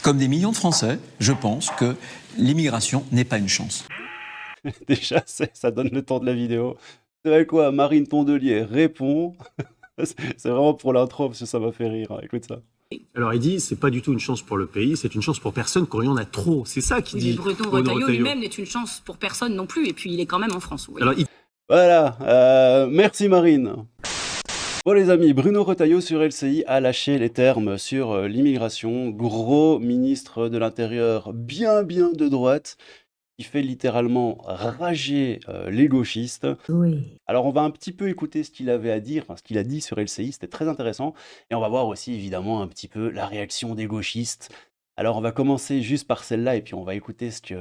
comme des millions de Français, je pense que l'immigration n'est pas une chance. Déjà, ça donne le temps de la vidéo. C'est vrai quoi, Marine Tondelier répond. C'est vraiment pour l'intro, parce que ça m'a fait rire. Hein. Écoute ça. Alors il dit, c'est pas du tout une chance pour le pays, c'est une chance pour personne quand il y en a trop. C'est ça qu'il Oui, dit. mais Breton Retailleau lui-même n'est une chance pour personne non plus, et puis il est quand même en France. Oui. Alors, Voilà, merci Marine. Bon les amis, Bruno Retailleau sur LCI a lâché les termes sur l'immigration. Gros ministre de l'Intérieur bien de droite, qui fait littéralement rager les gauchistes. Oui. Alors on va un petit peu écouter ce qu'il avait à dire, enfin, ce qu'il a dit sur LCI, c'était très intéressant. Et on va voir aussi évidemment un petit peu la réaction des gauchistes. Alors on va commencer juste par celle-là et puis on va écouter ce que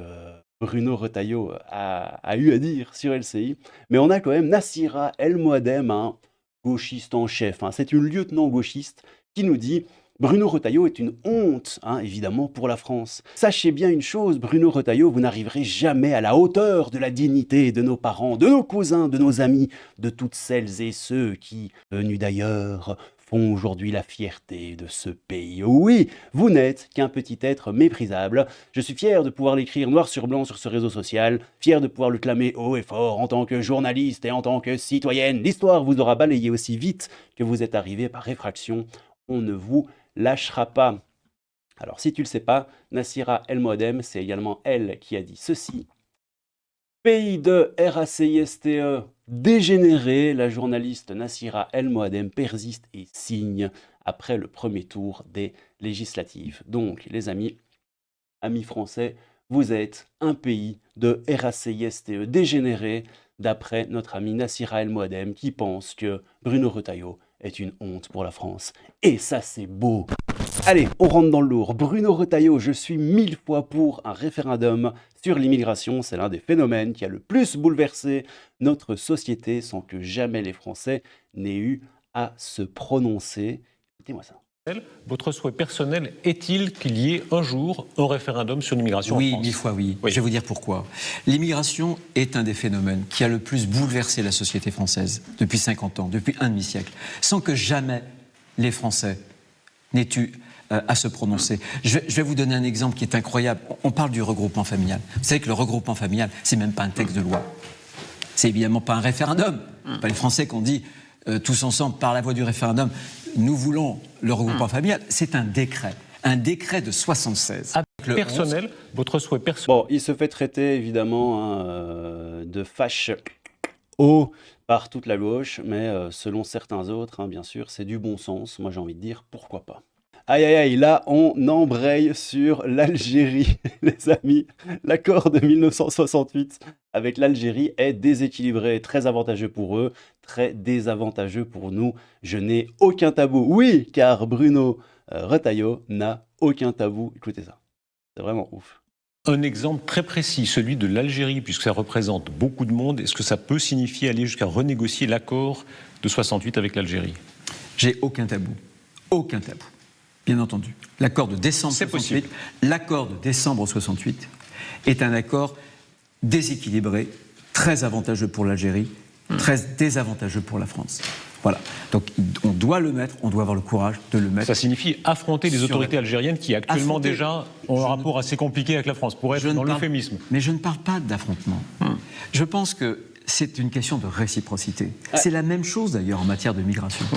Bruno Retailleau a eu à dire sur LCI. Mais on a quand même Nassira El Moadem, un gauchiste en chef. Hein. C'est une lieutenant gauchiste qui nous dit Bruno Retailleau est une honte, hein, évidemment, pour la France. Sachez bien une chose, Bruno Retailleau, vous n'arriverez jamais à la hauteur de la dignité de nos parents, de nos cousins, de nos amis, de toutes celles et ceux qui, venus d'ailleurs, font aujourd'hui la fierté de ce pays. Oui, vous n'êtes qu'un petit être méprisable. Je suis fier de pouvoir l'écrire noir sur blanc sur ce réseau social, fier de pouvoir le clamer haut et fort en tant que journaliste et en tant que citoyenne. L'histoire vous aura balayé aussi vite que vous êtes arrivé par effraction. On ne vous lâchera pas. Alors si tu le sais pas, Nassira El Moadem, c'est également elle qui a dit ceci. Pays de RACISTE dégénéré, la journaliste Nassira El Moadem persiste et signe après le premier tour des législatives. Donc les amis français, vous êtes un pays de RACISTE dégénéré, d'après notre ami Nassira El Moadem qui pense que Bruno Retailleau est une honte pour la France. Et ça, c'est beau. Allez, on rentre dans le lourd. Bruno Retailleau, je suis 1000 fois pour un référendum sur l'immigration. C'est l'un des phénomènes qui a le plus bouleversé notre société sans que jamais les Français n'aient eu à se prononcer. Écoutez-moi ça. Votre souhait personnel est-il qu'il y ait un jour un référendum sur l'immigration en Oui, France ? 1000 fois oui. Je vais vous dire pourquoi. L'immigration est un des phénomènes qui a le plus bouleversé la société française depuis 50 ans, depuis un demi-siècle, sans que jamais les Français n'aient eu à se prononcer. Je vais vous donner un exemple qui est incroyable. On parle du regroupement familial. Vous savez que le regroupement familial, c'est même pas un texte de loi. C'est évidemment pas un référendum. Pas les Français qui ont dit tous ensemble par la voie du référendum, nous voulons le regroupement familial. C'est un décret de 76. Personnel, votre souhait personnel. Bon, il se fait traiter évidemment hein, de facho par toute la gauche, mais selon certains autres, hein, bien sûr, c'est du bon sens. Moi, j'ai envie de dire pourquoi pas. Aïe aïe aïe, là on embraye sur l'Algérie, les amis. L'accord de 1968 avec l'Algérie est déséquilibré, très avantageux pour eux, très désavantageux pour nous. Je n'ai aucun tabou. Oui, car Bruno Retailleau n'a aucun tabou. Écoutez ça, c'est vraiment ouf. Un exemple très précis, celui de l'Algérie, puisque ça représente beaucoup de monde. Est-ce que ça peut signifier aller jusqu'à renégocier l'accord de 68 avec l'Algérie ? J'ai aucun tabou. Aucun tabou. Bien entendu. L'accord de décembre 68, l'accord de décembre 68 est un accord déséquilibré, très avantageux pour l'Algérie, très désavantageux pour la France. Voilà. Donc on doit le mettre, on doit avoir le courage de le mettre. Ça signifie affronter les autorités algériennes qui actuellement déjà ont un rapport assez compliqué avec la France, pour être dans l'euphémisme. Mais je ne parle pas d'affrontement. Je pense que c'est une question de réciprocité. C'est la même chose d'ailleurs en matière de migration.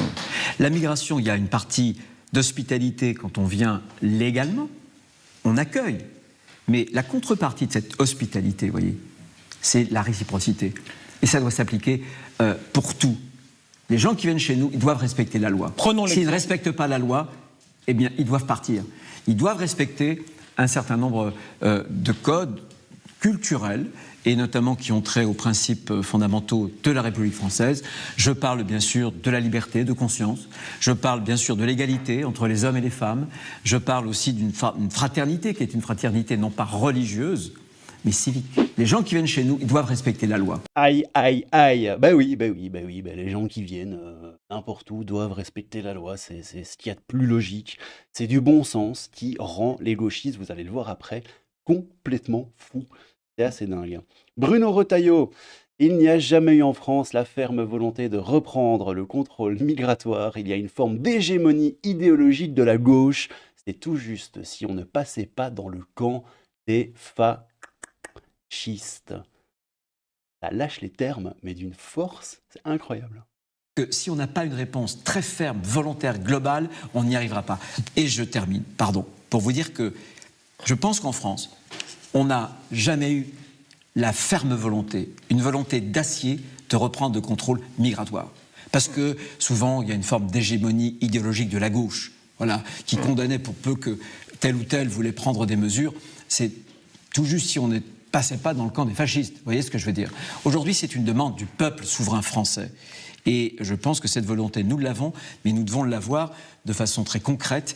La migration, il y a une partie d'hospitalité quand on vient légalement, on accueille. Mais la contrepartie de cette hospitalité, vous voyez, c'est la réciprocité. Et ça doit s'appliquer pour tout. Les gens qui viennent chez nous, ils doivent respecter la loi. S'ils ne respectent pas la loi, eh bien, ils doivent partir. Ils doivent respecter un certain nombre de codes culturels et notamment qui ont trait aux principes fondamentaux de la République française. Je parle bien sûr de la liberté de conscience, je parle bien sûr de l'égalité entre les hommes et les femmes, je parle aussi d'une fraternité qui est une fraternité non pas religieuse, mais civique. Les gens qui viennent chez nous, ils doivent respecter la loi. Aïe, aïe, aïe. Bah oui, les gens qui viennent n'importe où doivent respecter la loi. C'est ce qu'il y a de plus logique. C'est du bon sens qui rend les gauchistes, vous allez le voir après, complètement fous. C'est assez dingue. Bruno Retailleau, il n'y a jamais eu en France la ferme volonté de reprendre le contrôle migratoire. Il y a une forme d'hégémonie idéologique de la gauche. c'est tout juste si on ne passait pas dans le camp des fascistes. Ça lâche les termes, mais d'une force, c'est incroyable. Que si on n'a pas une réponse très ferme, volontaire, globale, on n'y arrivera pas. Et je termine, pardon, pour vous dire que je pense qu'en France, on n'a jamais eu la ferme volonté, une volonté d'acier de reprendre le contrôle migratoire. Parce que souvent, il y a une forme d'hégémonie idéologique de la gauche, voilà, qui condamnait pour peu que tel ou tel voulait prendre des mesures. C'est tout juste si on ne passait pas dans le camp des fascistes. Vous voyez ce que je veux dire? Aujourd'hui, c'est une demande du peuple souverain français. Et je pense que cette volonté, nous l'avons, mais nous devons l'avoir de façon très concrète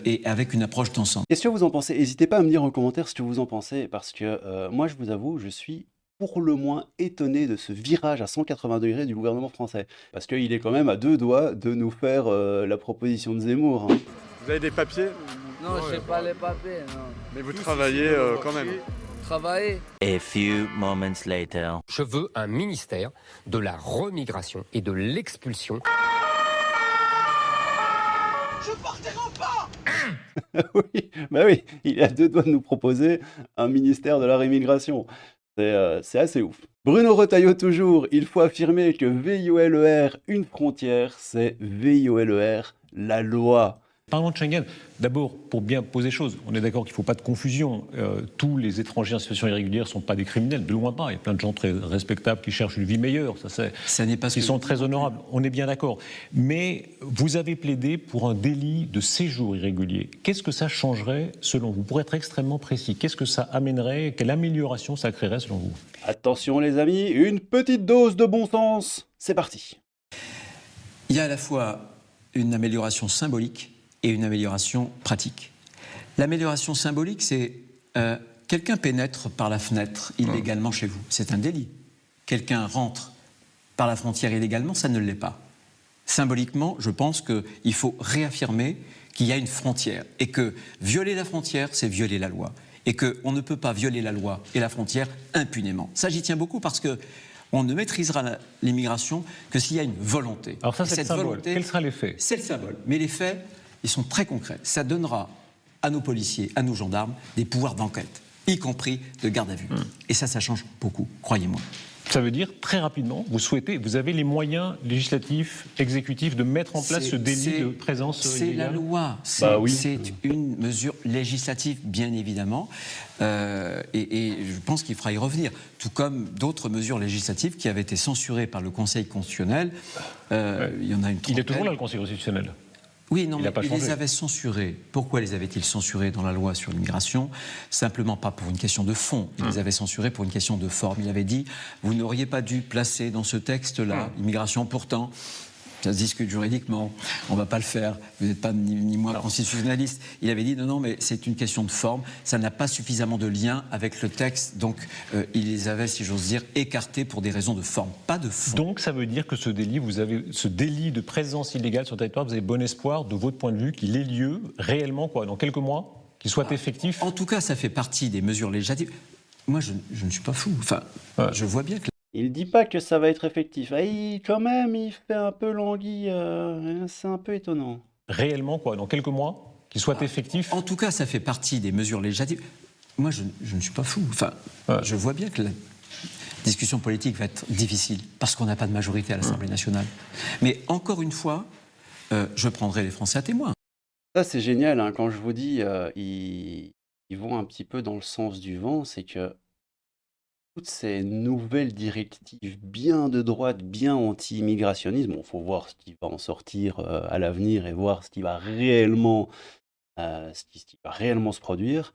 et avec une approche d'ensemble. Qu'est-ce que vous en pensez? N'hésitez pas à me dire en commentaire ce que vous en pensez, parce que moi, je vous avoue, je suis pour le moins étonné de ce virage à 180 degrés du gouvernement français. Parce qu'il est quand même à 2 doigts de nous faire la proposition de Zemmour. Hein. Vous avez des papiers? Non, je sais pas les papiers, non. Mais vous travaillez quand même. Travailler. A few moments later. Je veux un ministère de la remigration et de l'expulsion. Oui, bah oui, il est à 2 doigts de nous proposer un ministère de la rémigration. C'est assez ouf. Bruno Retailleau toujours, il faut affirmer que VIOLER, une frontière, c'est VIOLER, la loi. Parlons de Schengen. D'abord, pour bien poser les choses, on est d'accord qu'il ne faut pas de confusion. Tous les étrangers en situation irrégulière ne sont pas des criminels, de loin pas. Il y a plein de gens très respectables qui cherchent une vie meilleure. Ça n'est pas ce Ils que sont je très dis. honorables, on est bien d'accord. Mais vous avez plaidé pour un délit de séjour irrégulier. Qu'est-ce que ça changerait selon vous? Pour être extrêmement précis, qu'est-ce que ça amènerait? Quelle amélioration ça créerait selon vous? Attention les amis, une petite dose de bon sens. C'est parti. Il y a à la fois une amélioration symbolique et une amélioration pratique. L'amélioration symbolique, c'est quelqu'un pénètre par la fenêtre illégalement chez vous. C'est un délit. Quelqu'un rentre par la frontière illégalement, ça ne l'est pas. Symboliquement, je pense qu'il faut réaffirmer qu'il y a une frontière et que violer la frontière, c'est violer la loi. Et qu'on ne peut pas violer la loi et la frontière impunément. Ça, j'y tiens beaucoup parce que on ne maîtrisera l'immigration que s'il y a une volonté. Alors ça, c'est le cette symbole. volonté, Quel sera l'effet? c'est le symbole. Mais les faits, ils sont très concrets. Ça donnera à nos policiers, à nos gendarmes, des pouvoirs d'enquête, y compris de garde à vue. Et ça change beaucoup, croyez-moi. Ça veut dire, très rapidement, vous avez les moyens législatifs, exécutifs de mettre en place ce délit de présence C'est la illégale? loi. C'est une mesure législative, bien évidemment. Et je pense qu'il faudra y revenir. Tout comme d'autres mesures législatives qui avaient été censurées par le Conseil constitutionnel. Il y en a une trentaine. Il est toujours là, le Conseil constitutionnel. Oui, non, Il n'a mais pas il changé. les avait censurés. Pourquoi les avait-il censurés dans la loi sur l'immigration? Simplement pas pour une question de fond. Il les avait censurés pour une question de forme. Il avait dit, vous n'auriez pas dû placer dans ce texte-là, immigration pourtant, ça se discute juridiquement, on ne va pas le faire, vous n'êtes pas ni moi constitutionnaliste. Il avait dit, non, mais c'est une question de forme, ça n'a pas suffisamment de lien avec le texte, donc il les avait, si j'ose dire, écartés pour des raisons de forme, pas de fond. Donc ça veut dire que ce délit, ce délit de présence illégale sur le territoire, vous avez bon espoir, de votre point de vue, qu'il ait lieu réellement, dans quelques mois, qu'il soit effectif? En tout cas, ça fait partie des mesures législatives. Moi, je ne suis pas fou. Enfin, je vois bien que Il dit pas que ça va être effectif. Ah, quand même, il fait un peu languille. C'est un peu étonnant. Réellement, dans quelques mois, qu'il soit effectif? en tout cas, ça fait partie des mesures législatives. Moi, je ne suis pas fou. Enfin, je vois bien que la discussion politique va être difficile parce qu'on n'a pas de majorité à l'Assemblée nationale. Mais encore une fois, je prendrai les Français à témoin. Ça, c'est génial, hein, quand je vous dis, ils vont un petit peu dans le sens du vent, c'est que toutes ces nouvelles directives bien de droite, bien anti-immigrationnisme, il faut voir ce qui va en sortir à l'avenir et voir ce qui va réellement, ce qui va réellement se produire.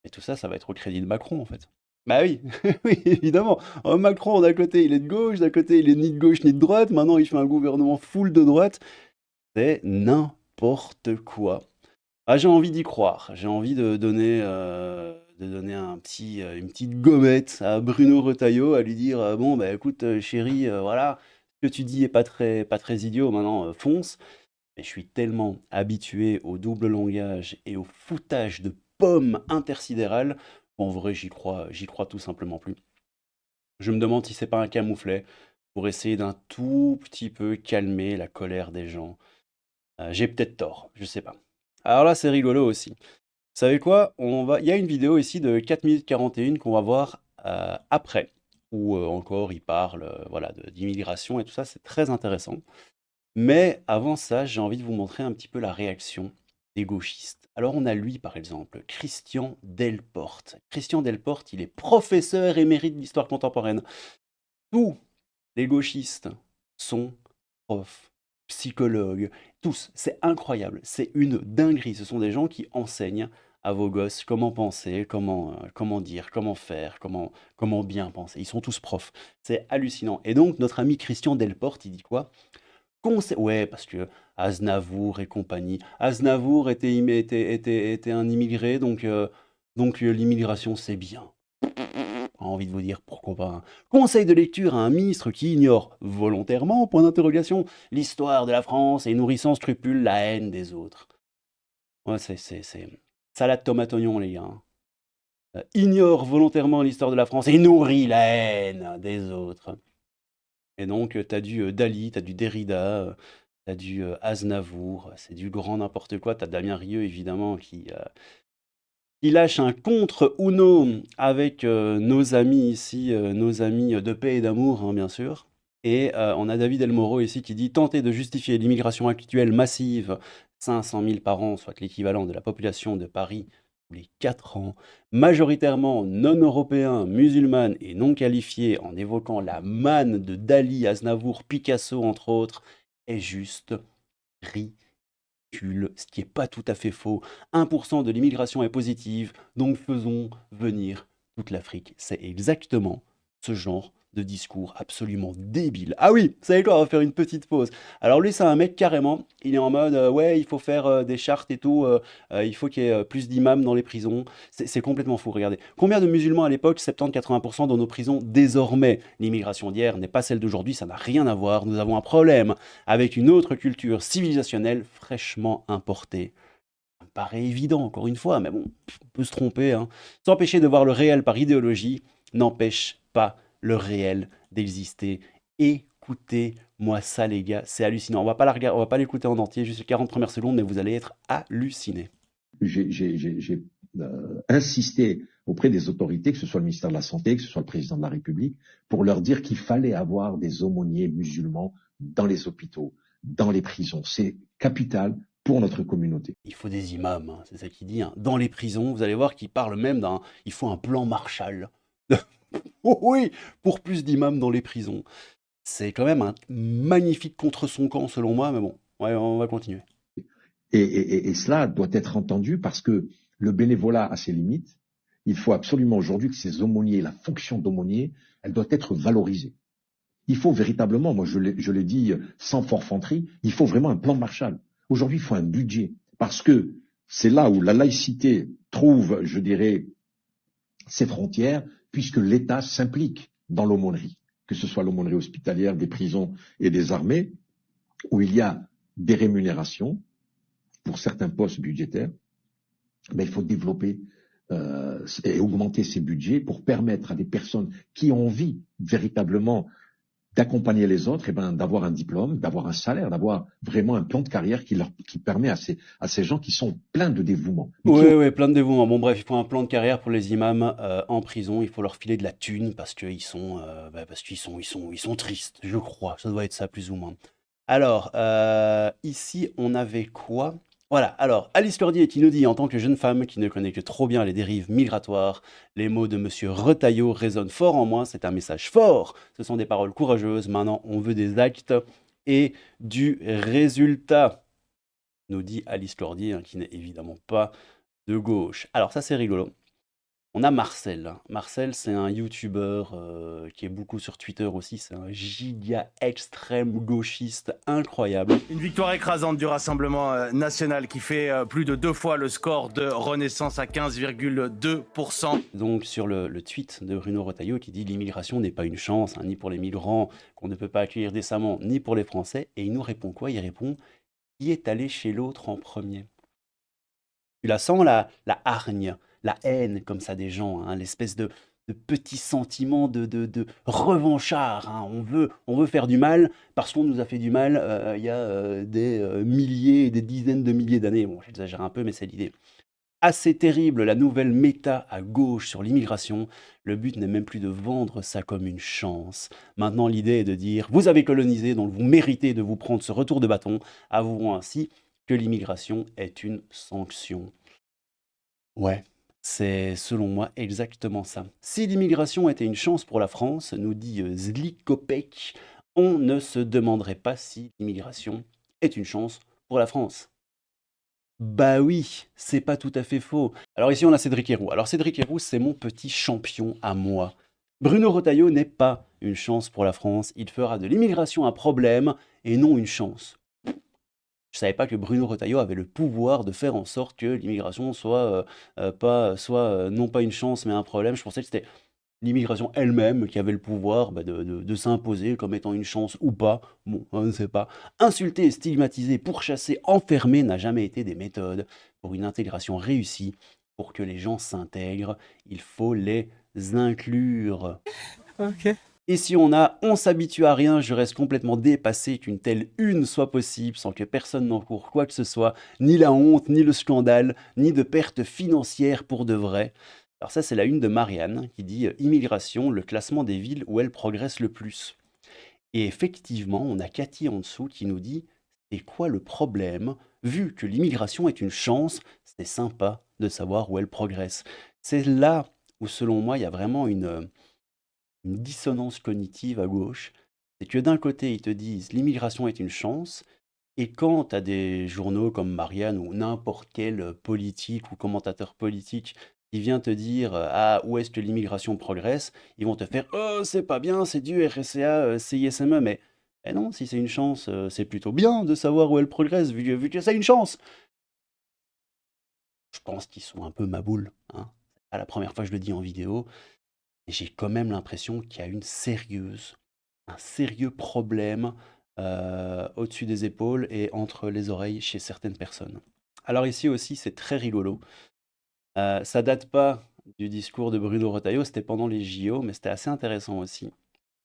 Et tout ça, ça va être au crédit de Macron, en fait. Bah oui, oui, évidemment. Macron, d'un côté, il est de gauche, d'un côté, il est ni de gauche ni de droite. Maintenant, il fait un gouvernement full de droite. C'est n'importe quoi. Ah, j'ai envie d'y croire. J'ai envie de donner une petite gommette à Bruno Retailleau, à lui dire bon, bah écoute, chérie, voilà, ce que tu dis est pas très idiot, maintenant fonce. Mais je suis tellement habitué au double langage et au foutage de pommes intersidérales qu'en vrai, j'y crois tout simplement plus. Je me demande si c'est pas un camouflet pour essayer d'un tout petit peu calmer la colère des gens. J'ai peut-être tort, je sais pas. Alors là, c'est rigolo aussi. Vous savez quoi? Il y a une vidéo ici de 4 minutes 41 qu'on va voir après, où encore il parle voilà, d'immigration et tout ça, c'est très intéressant. Mais avant ça, j'ai envie de vous montrer un petit peu la réaction des gauchistes. Alors on a lui, par exemple, Christian Delporte. Christian Delporte, il est professeur émérite d'histoire contemporaine. Tous les gauchistes sont profs, psychologues, tous. C'est incroyable, c'est une dinguerie. Ce sont des gens qui enseignent à vos gosses comment penser, comment dire, comment faire, comment bien penser. Ils sont tous profs. C'est hallucinant. Et donc, notre ami Christian Delporte, il dit quoi? Ouais, parce que Aznavour et compagnie. Aznavour était un immigré, donc l'immigration, c'est bien. J'ai envie de vous dire pourquoi pas. Hein. Conseil de lecture à un ministre qui ignore volontairement, point d'interrogation, l'histoire de la France et nourrit sans scrupule la haine des autres. Ouais, c'est salade tomate oignon, les gars. Hein. Ignore volontairement l'histoire de la France et nourrit la haine des autres. Et donc, t'as du Dali, t'as du Derrida, t'as du Aznavour, c'est du grand n'importe quoi. T'as Damien Rieu, évidemment, qui lâche un contre Uno avec nos amis ici, nos amis de paix et d'amour, hein, bien sûr. Et on a David Elmoro ici qui dit tenter de justifier l'immigration actuelle massive, 500 000 par an, soit l'équivalent de la population de Paris tous les 4 ans, majoritairement non-européens, musulmanes et non qualifiés, en évoquant la manne de Dali, Aznavour, Picasso, entre autres, est juste ridicule, ce qui n'est pas tout à fait faux. 1% de l'immigration est positive, donc faisons venir toute l'Afrique. C'est exactement ce genre de discours absolument débile. Ah oui, vous savez quoi, on va faire une petite pause. Alors lui, c'est un mec carrément, il est en mode, ouais, il faut faire des chartes et tout, il faut qu'il y ait plus d'imams dans les prisons. C'est complètement fou, regardez. Combien de musulmans à l'époque? 70-80% dans nos prisons désormais. L'immigration d'hier n'est pas celle d'aujourd'hui, ça n'a rien à voir. Nous avons un problème avec une autre culture civilisationnelle fraîchement importée. Ça me paraît évident, encore une fois, mais bon, on peut se tromper. Hein. S'empêcher de voir le réel par idéologie n'empêche pas le réel d'exister. Écoutez-moi ça, les gars, c'est hallucinant. On va pas l'écouter en entier, juste les 40 premières secondes, mais vous allez être hallucinés. J'ai insisté auprès des autorités, que ce soit le ministère de la Santé, que ce soit le président de la République, pour leur dire qu'il fallait avoir des aumôniers musulmans dans les hôpitaux, dans les prisons. C'est capital pour notre communauté. Il faut des imams, hein, c'est ça qu'il dit. Hein. Dans les prisons, vous allez voir qu'il parle même il faut un plan Marshall. Oh oui, pour plus d'imams dans les prisons. C'est quand même un magnifique contre son camp, selon moi, mais bon, ouais, on va continuer. Et cela doit être entendu parce que le bénévolat a ses limites. Il faut absolument aujourd'hui que ces aumôniers, la fonction d'aumônier, elle doit être valorisée. Il faut véritablement, moi je l'ai dit sans forfanterie, il faut vraiment un plan Marshall. Aujourd'hui, il faut un budget parce que c'est là où la laïcité trouve, je dirais, ses frontières, puisque l'État s'implique dans l'aumônerie, que ce soit l'aumônerie hospitalière, des prisons et des armées, où il y a des rémunérations pour certains postes budgétaires, mais il faut développer et augmenter ces budgets pour permettre à des personnes qui ont envie véritablement d'accompagner les autres, d'avoir un diplôme, d'avoir un salaire, d'avoir vraiment un plan de carrière qui permet à ces gens qui sont pleins de dévouement. Oui, plein de dévouement. Bon bref, il faut un plan de carrière pour les imams en prison. Il faut leur filer de la thune parce qu'ils sont, ils sont tristes, je crois. Ça doit être ça plus ou moins. Alors, ici, on avait quoi? Voilà, alors, Alice Cordier qui nous dit, en tant que jeune femme qui ne connaît que trop bien les dérives migratoires, les mots de Monsieur Retailleau résonnent fort en moi, c'est un message fort, ce sont des paroles courageuses, maintenant on veut des actes et du résultat, nous dit Alice Cordier, hein, qui n'est évidemment pas de gauche. Alors ça c'est rigolo. On a Marcel. Marcel, c'est un youtubeur qui est beaucoup sur Twitter aussi. C'est un giga extrême gauchiste incroyable. Une victoire écrasante du Rassemblement national qui fait plus de 2 fois le score de Renaissance à 15,2%. Donc sur le tweet de Bruno Retailleau qui dit « L'immigration n'est pas une chance, hein, ni pour les migrants qu'on ne peut pas accueillir décemment, ni pour les Français. » Et il nous répond quoi? Il répond « Qui est allé chez l'autre en premier ?» Tu la sens, la hargne, la haine comme ça des gens, hein, l'espèce de petits sentiments de revanchard, hein. On veut faire du mal parce qu'on nous a fait du mal il y a des milliers et des dizaines de milliers d'années. Bon, j'exagère un peu, mais c'est l'idée. Assez terrible, la nouvelle méta à gauche sur l'immigration. Le but n'est même plus de vendre ça comme une chance. Maintenant, l'idée est de dire vous avez colonisé, donc vous méritez de vous prendre ce retour de bâton, avouant ainsi que l'immigration est une sanction. Ouais, c'est selon moi exactement ça. Si l'immigration était une chance pour la France, nous dit Zlikopek, on ne se demanderait pas si l'immigration est une chance pour la France. Bah oui, c'est pas tout à fait faux. Alors ici on a Cédric Héroux. Alors Cédric Héroux, c'est mon petit champion à moi. Bruno Retailleau n'est pas une chance pour la France. Il fera de l'immigration un problème et non une chance. Je savais pas que Bruno Retailleau avait le pouvoir de faire en sorte que l'immigration soit non pas une chance mais un problème. Je pensais que c'était l'immigration elle-même qui avait le pouvoir de s'imposer comme étant une chance ou pas. Bon, on ne sait pas. Insulter, stigmatiser, pourchasser, enfermer n'a jamais été des méthodes pour une intégration réussie. Pour que les gens s'intègrent, il faut les inclure. Ok. Et si on s'habitue à rien, je reste complètement dépassé qu'une telle une soit possible sans que personne n'encourt quoi que ce soit, ni la honte, ni le scandale, ni de perte financière pour de vrai. Alors ça, c'est la une de Marianne qui dit Immigration, le classement des villes où elle progresse le plus. Et effectivement, on a Cathy en dessous qui nous dit c'est quoi le problème? Vu que l'immigration est une chance, c'est sympa de savoir où elle progresse. C'est là où, selon moi, il y a vraiment une dissonance cognitive à gauche. C'est que d'un côté, ils te disent l'immigration est une chance, et quand tu as des journaux comme Marianne ou n'importe quel politique ou commentateur politique qui vient te dire ah, où est-ce que l'immigration progresse, ils vont te faire oh, c'est pas bien, c'est du RSA, CISME, mais non, si c'est une chance, c'est plutôt bien de savoir où elle progresse, vu que c'est une chance. Je pense qu'ils sont un peu maboules, hein. C'est pas la première fois que je le dis en vidéo, et j'ai quand même l'impression qu'il y a un sérieux problème au-dessus des épaules et entre les oreilles chez certaines personnes. Alors ici aussi, c'est très rigolo. Ça date pas du discours de Bruno Retailleau, c'était pendant les JO, mais c'était assez intéressant aussi.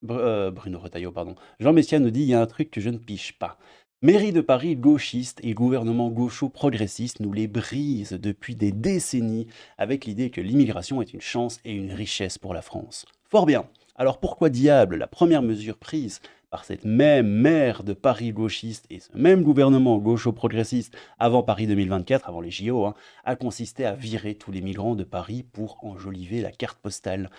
Bruno Retailleau, pardon. Jean Messia nous dit il y a un truc que je ne piche pas. Mairie de Paris gauchiste et gouvernement gaucho-progressiste nous les brisent depuis des décennies avec l'idée que l'immigration est une chance et une richesse pour la France. Fort bien. Alors pourquoi diable la première mesure prise par cette même maire de Paris gauchiste et ce même gouvernement gaucho-progressiste avant Paris 2024, avant les JO, hein, a consisté à virer tous les migrants de Paris pour enjoliver la carte postale?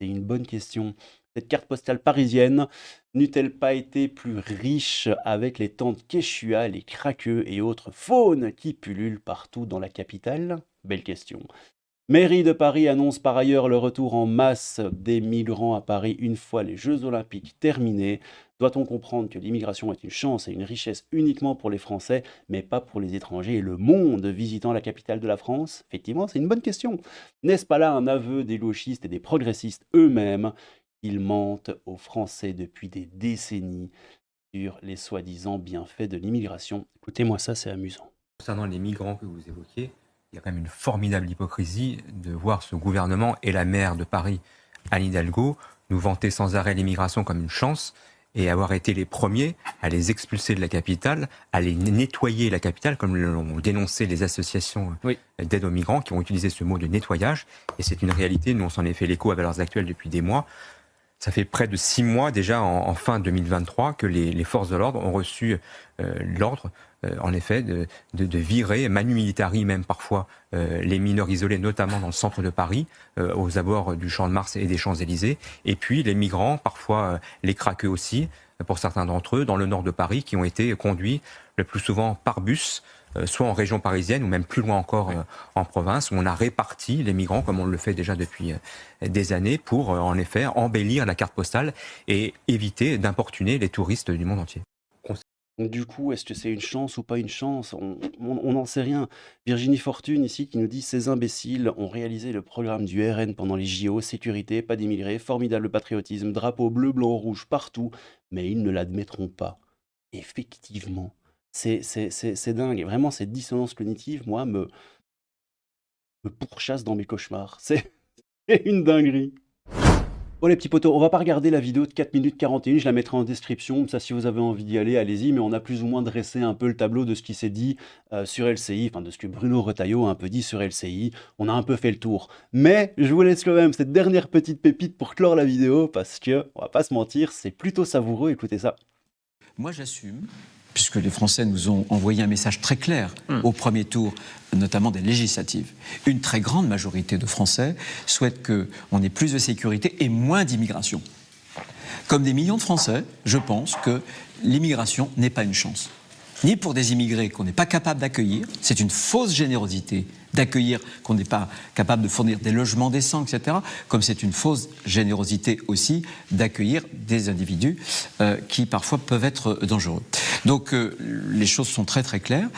C'est une bonne question. Cette carte postale parisienne n'eût-elle pas été plus riche avec les tantes Quechua, les craqueux et autres faunes qui pullulent partout dans la capitale? Belle question. Mairie de Paris annonce par ailleurs le retour en masse des migrants à Paris une fois les Jeux Olympiques terminés. Doit-on comprendre que l'immigration est une chance et une richesse uniquement pour les Français, mais pas pour les étrangers et le monde visitant la capitale de la France? Effectivement, c'est une bonne question. N'est-ce pas là un aveu des gauchistes et des progressistes eux-mêmes? Ils mentent aux Français depuis des décennies sur les soi-disant bienfaits de l'immigration. Écoutez-moi ça, c'est amusant. Concernant les migrants que vous évoquiez, il y a quand même une formidable hypocrisie de voir ce gouvernement et la maire de Paris, Anne Hidalgo, nous vanter sans arrêt l'immigration comme une chance et avoir été les premiers à les expulser de la capitale, à les nettoyer la capitale, comme l'ont dénoncé les associations d'aide aux migrants qui ont utilisé ce mot de nettoyage. Et c'est une réalité, nous on s'en est fait l'écho à Valeurs Actuelles depuis des mois. Ça fait près de 6 mois déjà, en fin 2023, que les forces de l'ordre ont reçu l'ordre, en effet, de virer, manu militari même parfois, les mineurs isolés, notamment dans le centre de Paris, aux abords du Champ de Mars et des Champs-Élysées. Et puis les migrants, parfois les craqueux aussi, pour certains d'entre eux, dans le nord de Paris, qui ont été conduits le plus souvent par bus, soit en région parisienne ou même plus loin encore en province, où on a réparti les migrants, comme on le fait déjà depuis des années, pour en effet embellir la carte postale et éviter d'importuner les touristes du monde entier. Donc, du coup, est-ce que c'est une chance ou pas une chance? On n'en sait rien. Virginie Fortune ici qui nous dit ces imbéciles ont réalisé le programme du RN pendant les JO, sécurité, pas d'immigrés, formidable patriotisme, drapeau bleu, blanc, rouge partout, mais ils ne l'admettront pas. Effectivement. C'est dingue. Et vraiment, cette dissonance cognitive, moi, me pourchasse dans mes cauchemars. C'est une dinguerie. Bon les petits potos, on va pas regarder la vidéo de 4 minutes 41, je la mettrai en description, ça si vous avez envie d'y aller, allez-y, mais on a plus ou moins dressé un peu le tableau de ce qui s'est dit sur LCI, enfin de ce que Bruno Retailleau a un peu dit sur LCI, on a un peu fait le tour. Mais je vous laisse quand même cette dernière petite pépite pour clore la vidéo, parce que, on va pas se mentir, c'est plutôt savoureux, écoutez ça. Moi, j'assume, puisque les Français nous ont envoyé un message très clair au premier tour, notamment des législatives. Une très grande majorité de Français souhaitent qu'on ait plus de sécurité et moins d'immigration. Comme des millions de Français, je pense que l'immigration n'est pas une chance. Ni pour des immigrés qu'on n'est pas capable d'accueillir, c'est une fausse générosité d'accueillir, qu'on n'est pas capable de fournir des logements décents, etc. Comme c'est une fausse générosité aussi d'accueillir des individus qui parfois peuvent être dangereux. Donc les choses sont très très claires.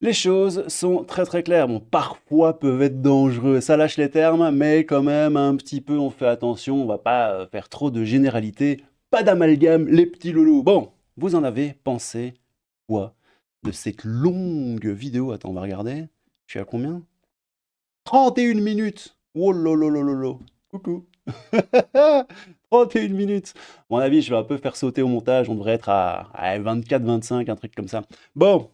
Les choses sont très très claires. Bon, parfois peuvent être dangereux, ça lâche les termes, mais quand même un petit peu on fait attention, on va pas faire trop de généralités. Pas d'amalgame, les petits loulous. Bon. Vous en avez pensé quoi de cette longue vidéo? Attends, on va regarder. Je suis à combien? 31 minutes. Oh lolo. Coucou. 31 minutes. À mon avis, je vais un peu faire sauter au montage. On devrait être à 24, 25, un truc comme ça. Bon.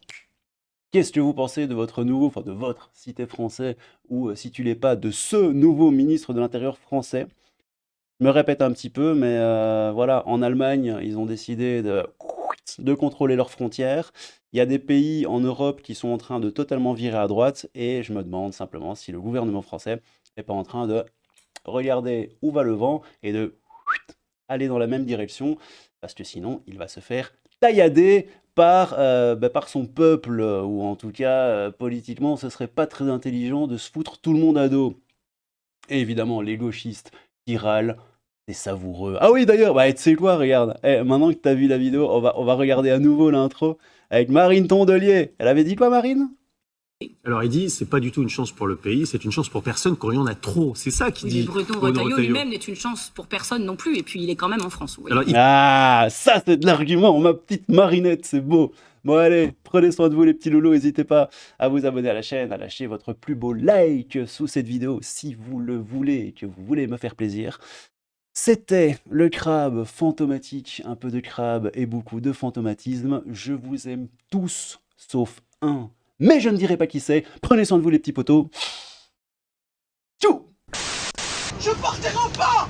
Qu'est-ce que vous pensez de votre nouveau, enfin de votre si t'es français ou si tu l'es pas, de ce nouveau ministre de l'Intérieur français? Je me répète un petit peu, mais voilà, en Allemagne, ils ont décidé de contrôler leurs frontières. Il y a des pays en Europe qui sont en train de totalement virer à droite, et je me demande simplement si le gouvernement français n'est pas en train de regarder où va le vent et de aller dans la même direction, parce que sinon, il va se faire taillader par son peuple, ou en tout cas, politiquement, ce serait pas très intelligent de se foutre tout le monde à dos. Et évidemment, les gauchistes qui râlent, c'est savoureux. Ah oui, d'ailleurs, tu sais quoi, regarde, maintenant que tu as vu la vidéo, on va regarder à nouveau l'intro avec Marine Tondelier. Elle avait dit quoi, Marine? Alors il dit, c'est pas du tout une chance pour le pays, c'est une chance pour personne quand il y en a trop. C'est ça qu'il dit. Bruno Retailleau lui-même n'est une chance pour personne non plus, et puis il est quand même en France. Oui. Alors, Ah, ça c'est de l'argument, ma petite Marinette, c'est beau. Bon allez, prenez soin de vous les petits loulous, n'hésitez pas à vous abonner à la chaîne, à lâcher votre plus beau like sous cette vidéo si vous le voulez et que vous voulez me faire plaisir. C'était le crabe fantomatique, un peu de crabe et beaucoup de fantomatisme. Je vous aime tous, sauf un, mais je ne dirai pas qui c'est. Prenez soin de vous les petits potos. Tchou! Je partirai pas!